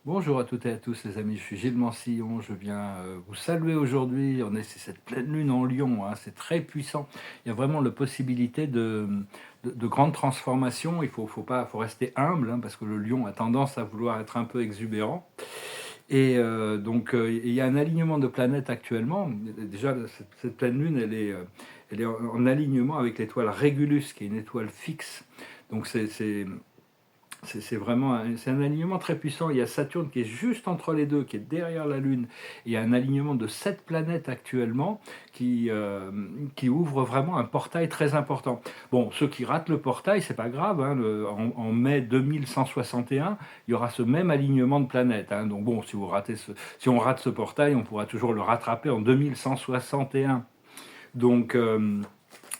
Bonjour à toutes et à tous les amis, je suis Gilles Mansillon, je viens vous saluer aujourd'hui. C'est cette pleine lune en Lion, hein, c'est très puissant. Il y a vraiment la possibilité de grandes transformations. Faut rester humble, hein, parce que le Lion a tendance à vouloir être un peu exubérant. Il y a un alignement de planètes actuellement. Déjà, cette pleine lune, elle est en alignement avec l'étoile Régulus, qui est une étoile fixe. Donc c'est vraiment c'est un alignement très puissant. Il y a Saturne qui est juste entre les deux, qui est derrière la Lune. Il y a un alignement de 7 planètes actuellement qui ouvre vraiment un portail très important. Bon, ceux qui ratent le portail, c'est pas grave, hein, en mai 2161, il y aura ce même alignement de planètes, hein. Donc bon, si on rate ce portail, on pourra toujours le rattraper en 2161. Donc,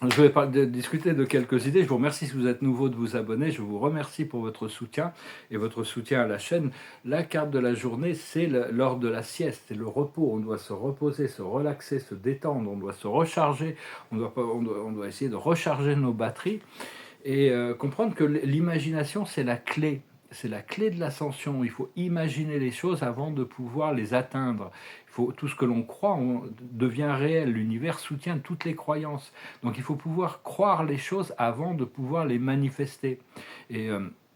je vais discuter de quelques idées. Je vous remercie si vous êtes nouveau de vous abonner. Je vous remercie pour votre soutien et votre soutien à la chaîne. La carte de la journée, c'est l'heure de la sieste, c'est le repos. On doit se reposer, se relaxer, se détendre. On doit se recharger. On doit essayer de recharger nos batteries et comprendre que l'imagination, c'est la clé. C'est la clé de l'ascension. Il faut imaginer les choses avant de pouvoir les atteindre. Tout ce que l'on croit devient réel. L'univers soutient toutes les croyances. Donc il faut pouvoir croire les choses avant de pouvoir les manifester. Et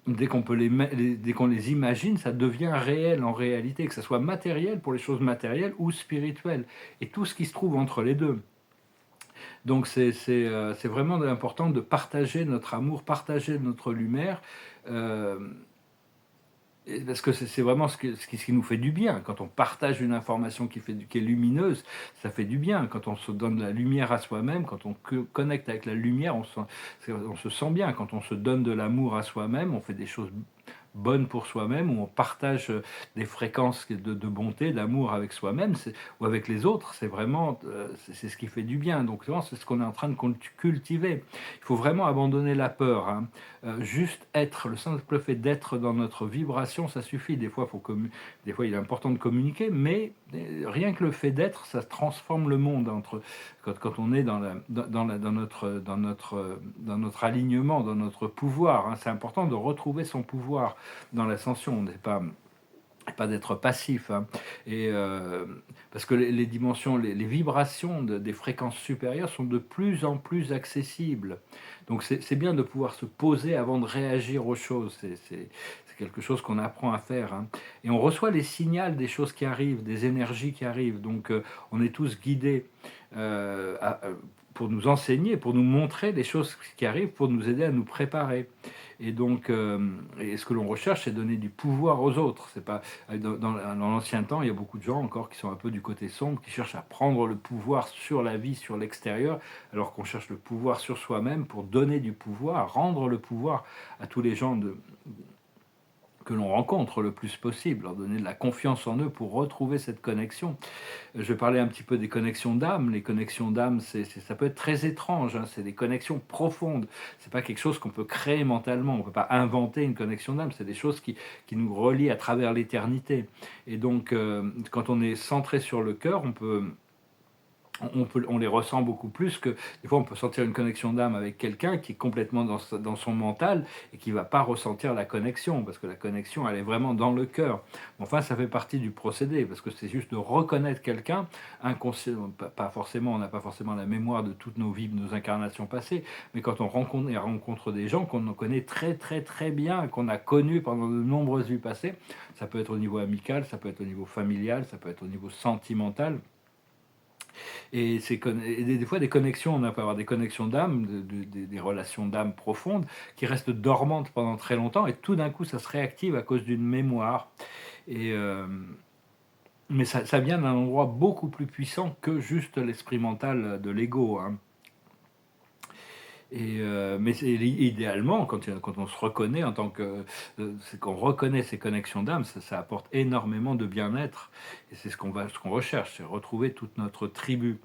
dès dès qu'on les imagine, ça devient réel en réalité, que ce soit matériel pour les choses matérielles ou spirituelles. Et tout ce qui se trouve entre les deux. Donc c'est vraiment important de partager notre amour, partager notre lumière, euh, parce que c'est vraiment ce qui nous fait du bien. Quand on partage une information qui est lumineuse, ça fait du bien. Quand on se donne la lumière à soi-même, quand on connecte avec la lumière, on se sent bien. Quand on se donne de l'amour à soi-même, on fait des choses bonne pour soi-même, où on partage des fréquences de bonté, d'amour avec soi-même ou avec les autres. C'est vraiment c'est ce qui fait du bien. Donc c'est ce qu'on est en train de cultiver. Il faut vraiment abandonner la peur, hein. Juste être, le simple fait d'être dans notre vibration, ça suffit. Des fois, il est important de communiquer, mais rien que le fait d'être, ça transforme le monde. Quand on est dans notre alignement, dans notre pouvoir, hein. C'est important de retrouver son pouvoir dans l'ascension. On n'est pas d'être passif, hein. Et parce que les dimensions, les vibrations des fréquences supérieures sont de plus en plus accessibles. Donc c'est bien de pouvoir se poser avant de réagir aux choses. C'est quelque chose qu'on apprend à faire, hein. Et on reçoit les signaux des choses qui arrivent, des énergies qui arrivent. Donc on est tous guidés pour nous enseigner, pour nous montrer les choses qui arrivent, pour nous aider à nous préparer. Et donc, et ce que l'on recherche, c'est donner du pouvoir aux autres. C'est pas dans l'ancien temps, il y a beaucoup de gens encore qui sont un peu du côté sombre, qui cherchent à prendre le pouvoir sur la vie, sur l'extérieur, alors qu'on cherche le pouvoir sur soi-même pour donner du pouvoir, rendre le pouvoir à tous les gens que l'on rencontre le plus possible, leur donner de la confiance en eux pour retrouver cette connexion. Je vais parler un petit peu des connexions d'âme. Les connexions d'âme, ça peut être très étrange, hein. C'est des connexions profondes. C'est pas quelque chose qu'on peut créer mentalement. On peut pas inventer une connexion d'âme. C'est des choses qui nous relient à travers l'éternité. Et donc, quand on est centré sur le cœur, on les ressent beaucoup plus que des fois on peut sentir une connexion d'âme avec quelqu'un qui est complètement dans son mental et qui va pas ressentir la connexion parce que la connexion elle est vraiment dans le cœur. Enfin ça fait partie du procédé parce que c'est juste de reconnaître quelqu'un inconsciemment, pas forcément, on n'a pas forcément la mémoire de toutes nos vies, de nos incarnations passées, mais quand on rencontre des gens qu'on connaît très très très bien, qu'on a connus pendant de nombreuses vies passées, ça peut être au niveau amical, ça peut être au niveau familial, ça peut être au niveau sentimental. Et des fois, des connexions, on peut avoir des connexions d'âme, des relations d'âme profondes, qui restent dormantes pendant très longtemps, et tout d'un coup, ça se réactive à cause d'une mémoire. Et, mais ça vient d'un endroit beaucoup plus puissant que juste l'esprit mental de l'ego, hein. Idéalement, quand on se reconnaît en tant que, c'est qu'on reconnaît ces connexions d'âme, ça apporte énormément de bien-être. Et c'est ce qu'on recherche, c'est retrouver toute notre tribu.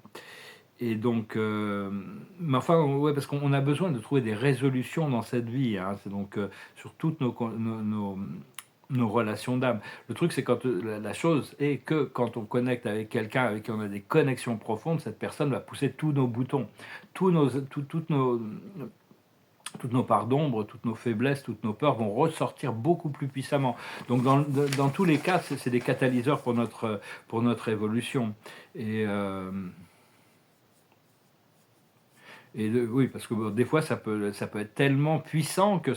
Et donc, mais enfin, ouais, parce qu'on a besoin de trouver des résolutions dans cette vie, hein. C'est donc sur toutes nos relations d'âme. Le truc, c'est quand la chose est que quand on connecte avec quelqu'un avec qui on a des connexions profondes, cette personne va pousser tous nos boutons, toutes toutes nos parts d'ombre, toutes nos faiblesses, toutes nos peurs vont ressortir beaucoup plus puissamment. Donc dans tous les cas, c'est des catalyseurs pour notre évolution. Et, euh, oui, parce que bon, des fois, ça peut être tellement puissant que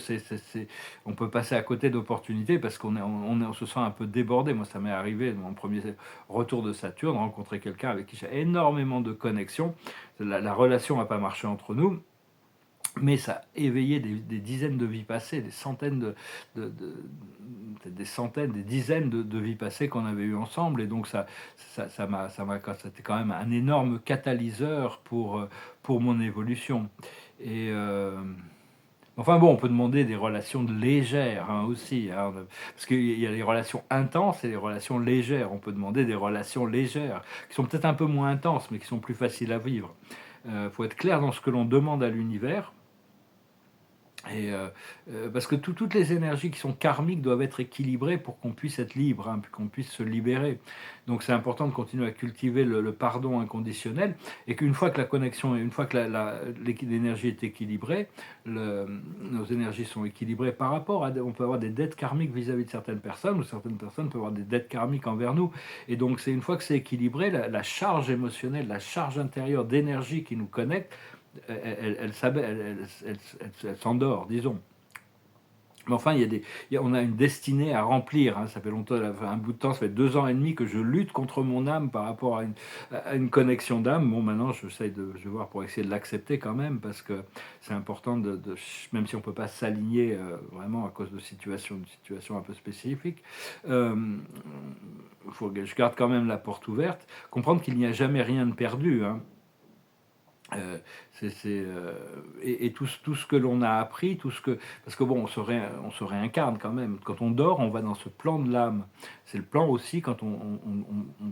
on peut passer à côté d'opportunités parce on se sent un peu débordé. Moi, ça m'est arrivé, mon premier retour de Saturne, rencontrer quelqu'un avec qui j'ai énormément de connexions. La relation n'a pas marché entre nous, mais ça a éveillé des dizaines de vies passées, des centaines des centaines, des dizaines de vies passées qu'on avait eues ensemble, et donc c'était quand même un énorme catalyseur pour mon évolution. Et enfin bon, on peut demander des relations légères hein, aussi, hein, parce qu'il y a les relations intenses et les relations légères. On peut demander des relations légères, qui sont peut-être un peu moins intenses, mais qui sont plus faciles à vivre. Il faut être clair dans ce que l'on demande à l'univers. Parce que toutes les énergies qui sont karmiques doivent être équilibrées pour qu'on puisse être libre, hein, qu'on puisse se libérer. Donc c'est important de continuer à cultiver le pardon inconditionnel, et qu'une fois que la connexion, une fois que l'énergie est équilibrée, nos énergies sont équilibrées par rapport à... On peut avoir des dettes karmiques vis-à-vis de certaines personnes, ou certaines personnes peuvent avoir des dettes karmiques envers nous. Et donc c'est une fois que c'est équilibré, la charge émotionnelle, la charge intérieure d'énergie qui nous connecte, elle s'endort, disons. Mais enfin, on a une destinée à remplir. Hein. Ça fait longtemps, un bout de temps, ça fait 2 ans et demi que je lutte contre mon âme par rapport à une connexion d'âme. Bon, maintenant, je vais voir pour essayer de l'accepter quand même, parce que c'est important même si on ne peut pas s'aligner vraiment à cause de une situation un peu spécifique, je garde quand même la porte ouverte. Comprendre qu'il n'y a jamais rien de perdu. Hein. Euh, et tout ce que l'on a appris, parce que bon, on se réincarne quand même. Quand on dort, on va dans ce plan de l'âme. C'est le plan aussi quand on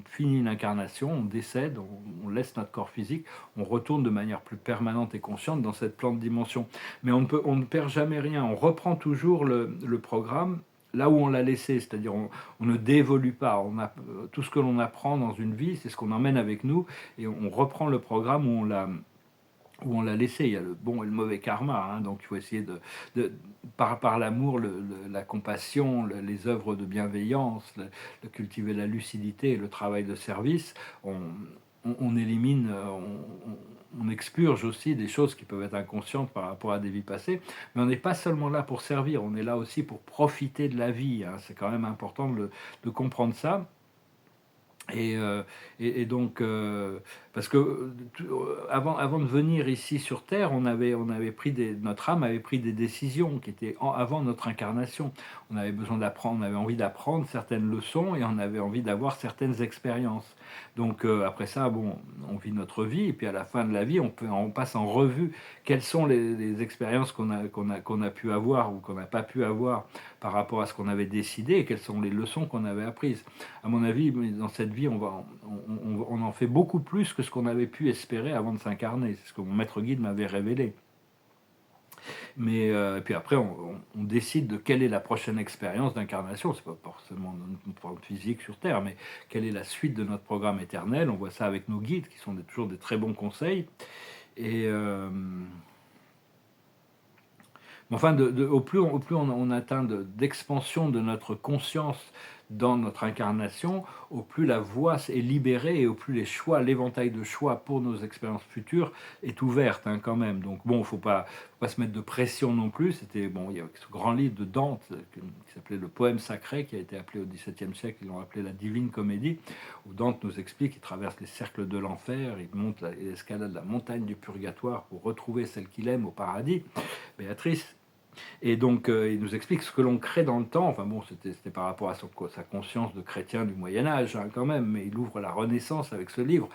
finit une incarnation, on décède, on laisse notre corps physique, on retourne de manière plus permanente et consciente dans cette plan de dimension. Mais on ne perd jamais rien. On reprend toujours le programme là où on l'a laissé, c'est-à-dire on ne dévolue pas. Tout ce que l'on apprend dans une vie, c'est ce qu'on emmène avec nous, et on reprend le programme où on l'a laissé. Il y a le bon et le mauvais karma, hein, donc il faut essayer par l'amour, la compassion, les œuvres de bienveillance, cultiver la lucidité et le travail de service. On élimine, on expurge aussi des choses qui peuvent être inconscientes par rapport à des vies passées, mais on n'est pas seulement là pour servir, on est là aussi pour profiter de la vie. Hein. C'est quand même important de comprendre ça. Et donc, parce que avant de venir ici sur Terre, notre âme avait pris des décisions qui étaient avant notre incarnation. On avait besoin d'apprendre, on avait envie d'apprendre certaines leçons, et on avait envie d'avoir certaines expériences. Donc après ça, bon, on vit notre vie, et puis à la fin de la vie, on passe en revue quelles sont les expériences qu'on a pu avoir ou qu'on n'a pas pu avoir par rapport à ce qu'on avait décidé, et quelles sont les leçons qu'on avait apprises. À mon avis, dans cette vie, on en fait beaucoup plus que ce qu'on avait pu espérer avant de s'incarner. C'est ce que mon maître guide m'avait révélé. Mais puis après, on décide de quelle est la prochaine expérience d'incarnation. C'est pas forcément notre forme physique sur Terre, mais quelle est la suite de notre programme éternel. On voit ça avec nos guides, qui sont toujours des très bons conseils. Et enfin, au plus on atteint d'expansion de notre conscience dans notre incarnation, au plus la voie est libérée, et au plus l'éventail de choix pour nos expériences futures est ouverte, hein, quand même. Donc bon, faut pas se mettre de pression non plus. Il y a ce grand livre de Dante qui s'appelait Le Poème sacré, qui a été appelé au XVIIe siècle, ils l'ont appelé la Divine Comédie, où Dante nous explique qu'il traverse les cercles de l'enfer, il escalade la montagne du purgatoire pour retrouver celle qu'il aime au paradis, Béatrice. Et donc, il nous explique ce que l'on crée dans le temps. Enfin bon, c'était par rapport à sa conscience de chrétien du Moyen-Âge, hein, quand même, mais il ouvre la Renaissance avec ce livre.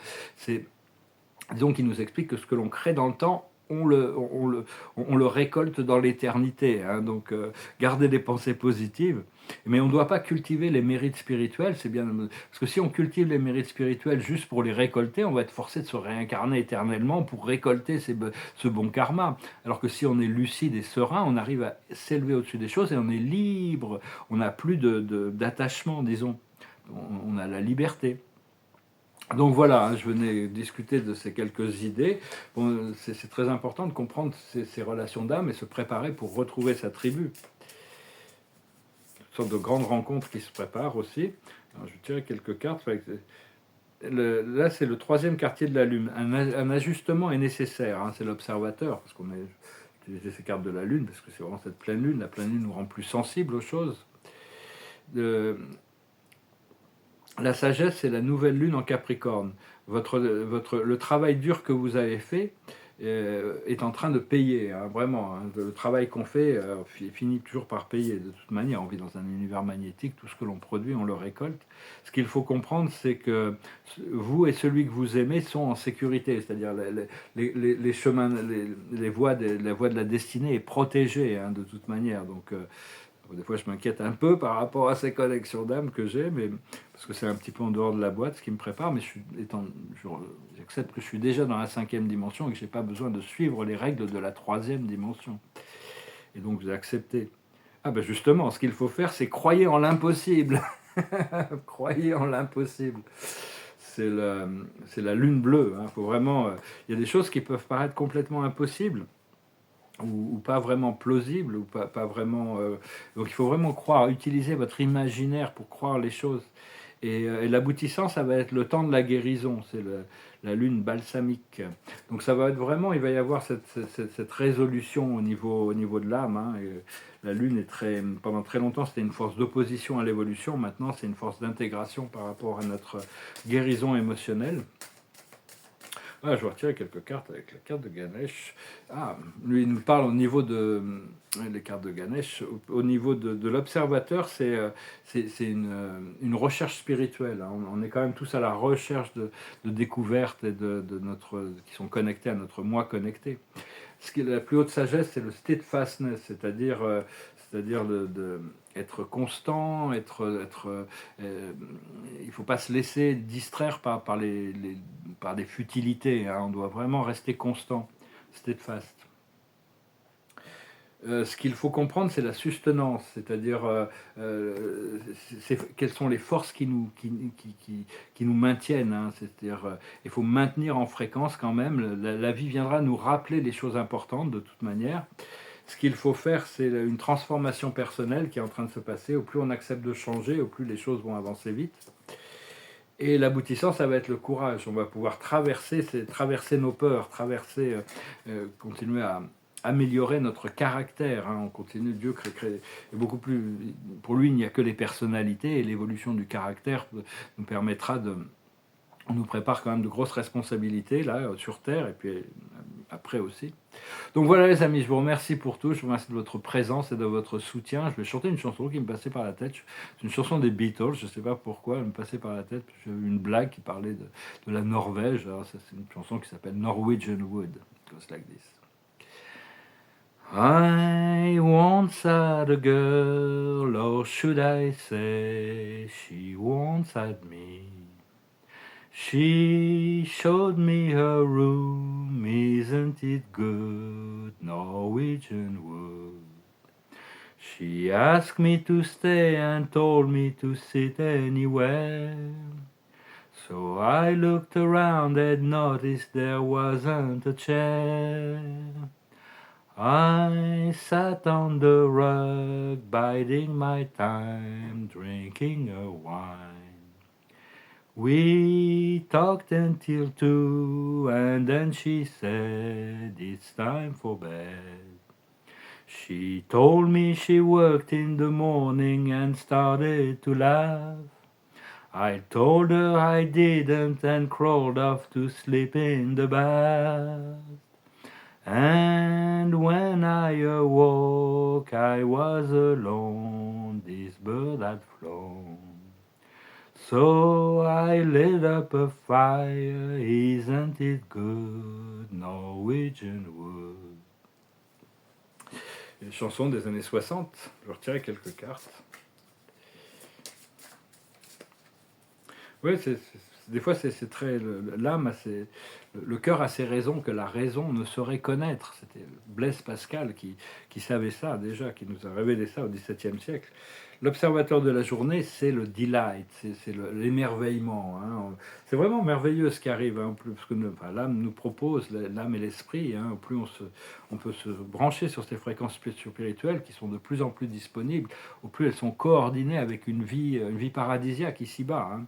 Disons qu'il nous explique que ce que l'on crée dans le temps, on le récolte dans l'éternité. Hein, donc, garder des pensées positives. Mais on ne doit pas cultiver les mérites spirituels, c'est bien, parce que si on cultive les mérites spirituels juste pour les récolter, on va être forcé de se réincarner éternellement pour récolter ce bon karma. Alors que si on est lucide et serein, on arrive à s'élever au-dessus des choses, et on est libre, on n'a plus d'attachement, disons, on a la liberté. Donc voilà, hein, je venais discuter de ces quelques idées. Bon, c'est très important de comprendre ces relations d'âme et se préparer pour retrouver sa tribu. Une sorte de grande rencontre qui se prépare aussi. Alors, je vais tirer quelques cartes. Là, c'est le troisième quartier de la Lune. Un ajustement est nécessaire, hein, c'est l'observateur, parce qu'on a utilisé ces cartes de la Lune, parce que c'est vraiment cette pleine Lune. La pleine Lune nous rend plus sensibles aux choses. La sagesse, c'est la nouvelle Lune en Capricorne. Le travail dur que vous avez fait est en train de payer, hein, vraiment. Hein. Le travail qu'on fait finit toujours par payer. De toute manière, on vit dans un univers magnétique, tout ce que l'on produit, on le récolte. Ce qu'il faut comprendre, c'est que vous et celui que vous aimez sont en sécurité, c'est-à-dire les chemins, les voies la voie de la destinée est protégée, hein, de toute manière. Donc, des fois, je m'inquiète un peu par rapport à ces connexions d'âme que j'ai, mais parce que c'est un petit peu en dehors de la boîte ce qui me prépare. Mais j'accepte que je suis déjà dans la 5e dimension et que je n'ai pas besoin de suivre les règles de la 3e dimension. Et donc, j'ai accepté. Ah ben justement, ce qu'il faut faire, c'est croyez en l'impossible. Croyez en l'impossible. C'est la lune bleue. Hein. Faut vraiment, il y a des choses qui peuvent paraître complètement impossibles. Ou pas vraiment plausible, ou pas vraiment. Donc il faut vraiment croire, utiliser votre imaginaire pour croire les choses. Et l'aboutissant, ça va être le temps de la guérison, c'est la lune balsamique. Donc ça va être vraiment, il va y avoir cette résolution au niveau de l'âme. Hein, et la lune est pendant très longtemps, c'était une force d'opposition à l'évolution. Maintenant, c'est une force d'intégration par rapport à notre guérison émotionnelle. Ah, je vais retirer quelques cartes avec la carte de Ganesh. Ah, lui, il nous parle au niveau de les cartes de Ganesh, au niveau de l'observateur, c'est une recherche spirituelle. Hein. On est quand même tous à la recherche de découvertes et qui sont connectés à notre moi connecté. Ce qui est la plus haute sagesse, c'est le steadfastness, c'est-à-dire être constant, il ne faut pas se laisser distraire par des futilités. Hein. On doit vraiment rester constant, steadfast. Ce qu'il faut comprendre, c'est la sustenance, c'est-à-dire quelles sont les forces qui nous maintiennent. Hein. C'est-à-dire, il faut maintenir en fréquence quand même. La vie viendra nous rappeler les choses importantes de toute manière. Ce qu'il faut faire, c'est une transformation personnelle qui est en train de se passer. Au plus on accepte de changer, au plus les choses vont avancer vite. Et l'aboutissant, ça va être le courage. On va pouvoir traverser nos peurs, continuer à améliorer notre caractère. Hein. On continue, Dieu crée beaucoup plus. Pour lui, il n'y a que les personnalités, et l'évolution du caractère nous prépare quand même de grosses responsabilités là sur Terre, et puis après aussi. Donc voilà les amis, je vous remercie pour tout, je vous remercie de votre présence et de votre soutien. Je vais chanter une chanson qui me passait par la tête, c'est une chanson des Beatles, je ne sais pas pourquoi elle me passait par la tête, j'ai vu une blague qui parlait de la Norvège. Alors ça, c'est une chanson qui s'appelle Norwegian Wood, it goes like this. I once had a girl, or should I say, she once had me. She showed me her room, isn't it good, Norwegian wood. She asked me to stay and told me to sit anywhere. So I looked around and noticed there wasn't a chair. I sat on the rug, biding my time, drinking a wine. We talked until 2, and then she said, it's time for bed. She told me she worked in the morning and started to laugh. I told her I didn't and crawled off to sleep in the bath. And when I awoke, I was alone, this bird had flown. So I lit up a fire, isn't it good, Norwegian wood. Une chanson des années 60, je vais retirer quelques cartes. Oui, des fois, c'est très l'âme, le cœur a ses raisons que la raison ne saurait connaître. C'était Blaise Pascal qui savait ça déjà, qui nous a révélé ça au XVIIe siècle. L'observateur de la journée, c'est le delight, c'est l'émerveillement. Hein. C'est vraiment merveilleux ce qui arrive, hein, parce que enfin, l'âme nous propose, l'âme et l'esprit, hein, plus on peut se brancher sur ces fréquences spirituelles qui sont de plus en plus disponibles, au plus elles sont coordonnées avec une vie paradisiaque ici-bas. Hein.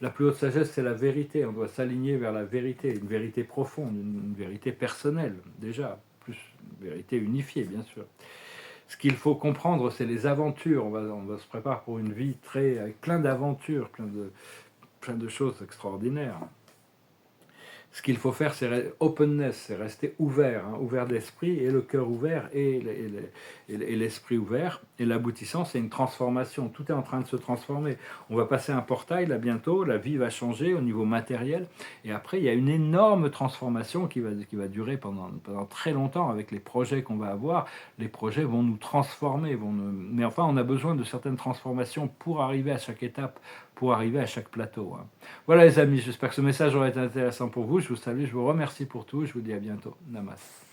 La plus haute sagesse, c'est la vérité. On doit s'aligner vers la vérité, une vérité profonde, une vérité personnelle, déjà, plus une vérité unifiée, bien sûr. Ce qu'il faut comprendre, c'est les aventures. On va se préparer pour une vie avec plein d'aventures, plein de choses extraordinaires. Ce qu'il faut faire, c'est openness, c'est rester ouvert, hein, ouvert d'esprit, et le cœur ouvert, et l'esprit ouvert. Et l'aboutissant, c'est une transformation. Tout est en train de se transformer. On va passer un portail, là, bientôt, la vie va changer au niveau matériel, et après, il y a une énorme transformation qui va durer pendant très longtemps avec les projets qu'on va avoir. Les projets vont nous transformer, mais enfin, on a besoin de certaines transformations pour arriver à chaque étape, pour arriver à chaque plateau. Hein. Voilà les amis, j'espère que ce message aura été intéressant pour vous. Je vous salue, je vous remercie pour tout. Je vous dis à bientôt. Namaste.